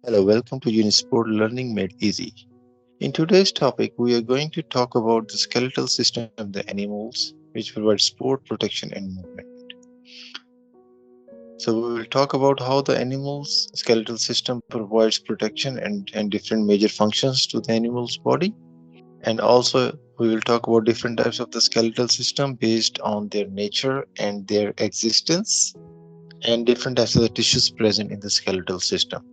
Hello, welcome to Unisport Learning Made Easy. In today's topic, we are going to talk about the skeletal system of the animals, which provides support, protection, and movement. So, we will talk about how the animal's skeletal system provides protection and different major functions to the animal's body. And also, we will talk about different types of the skeletal system based on their nature and their existence, and different types of the tissues present in the skeletal system.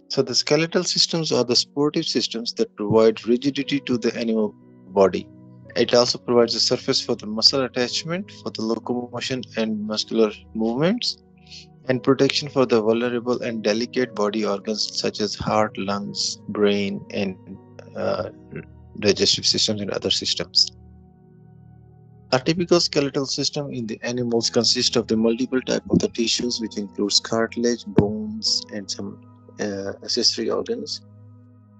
So the skeletal systems are the supportive systems that provide rigidity to the animal body. It also provides a surface for the muscle attachment, for the locomotion and muscular movements, and protection for the vulnerable and delicate body organs such as heart, lungs, brain, and uh, digestive systems and other systems. A typical skeletal system in the animals consists of the multiple type of the tissues, which includes cartilage, bones, and some accessory organs.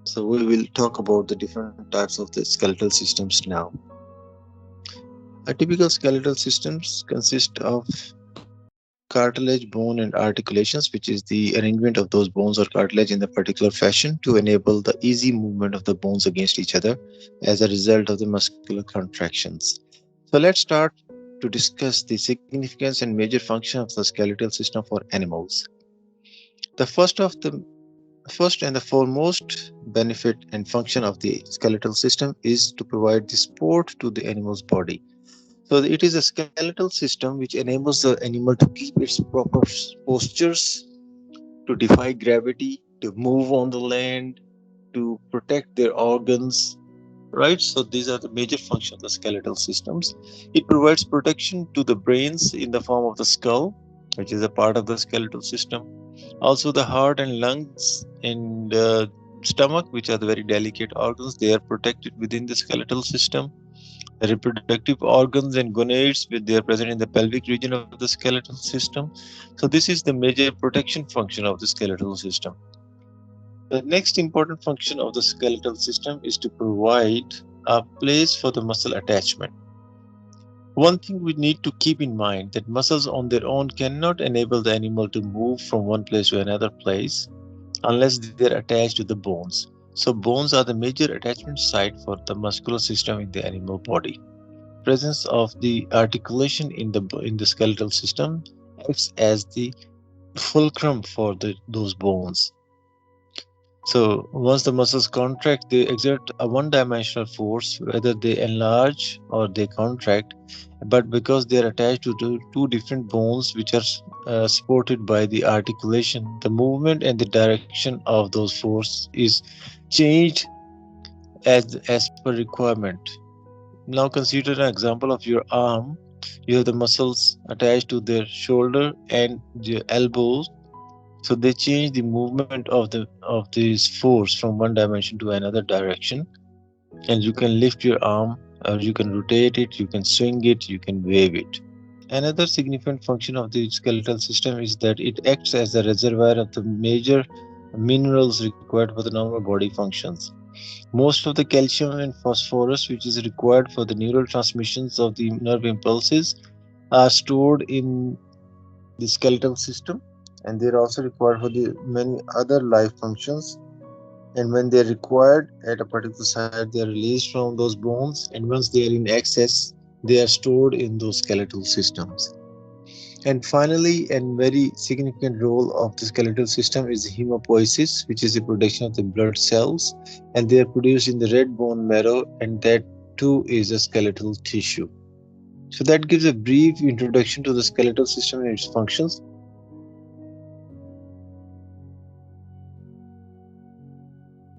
So we will talk about the different types of the skeletal systems now. A typical skeletal systems consist of cartilage, bone, and articulations, which is the arrangement of those bones or cartilage in the particular fashion to enable the easy movement of the bones against each other as a result of the muscular contractions. So let's start to discuss the significance and major function of the skeletal system for animals. The first and the foremost benefit and function of the skeletal system is to provide the support to the animal's body. So it is a skeletal system which enables the animal to keep its proper postures, to defy gravity, to move on the land, to protect their organs, right? So these are the major functions of the skeletal systems. It provides protection to the brains in the form of the skull, which is a part of the skeletal system. Also, the heart and lungs and stomach, which are the very delicate organs, they are protected within the skeletal system. The reproductive organs and gonads, which they are present in the pelvic region of the skeletal system. So this is the major protection function of the skeletal system. The next important function of the skeletal system is to provide a place for the muscle attachment. One thing we need to keep in mind that muscles on their own cannot enable the animal to move from one place to another place unless they are attached to the bones. So bones are the major attachment site for the muscular system in the animal body. Presence of the articulation in the skeletal system acts as the fulcrum for those bones. So once the muscles contract, they exert a one-dimensional force, whether they enlarge or they contract. But because they are attached to two different bones, which are supported by the articulation, the movement and the direction of those force is changed as per requirement. Now consider an example of your arm. You have the muscles attached to their shoulder and the elbows, so they change the movement of this force from one dimension to another direction, and you can lift your arm, or you can rotate it, you can swing it, you can wave it. Another significant function of the skeletal system is that it acts as a reservoir of the major minerals required for the normal body functions. Most of the calcium and phosphorus, which is required for the neural transmissions of the nerve impulses, are stored in the skeletal system, and they're also required for the many other life functions. And when they're required at a particular site, they are released from those bones, and once they are in excess, they are stored in those skeletal systems. And finally, a very significant role of the skeletal system is hemopoiesis, which is the production of the blood cells, and they are produced in the red bone marrow, and that too is a skeletal tissue. So that gives a brief introduction to the skeletal system and its functions.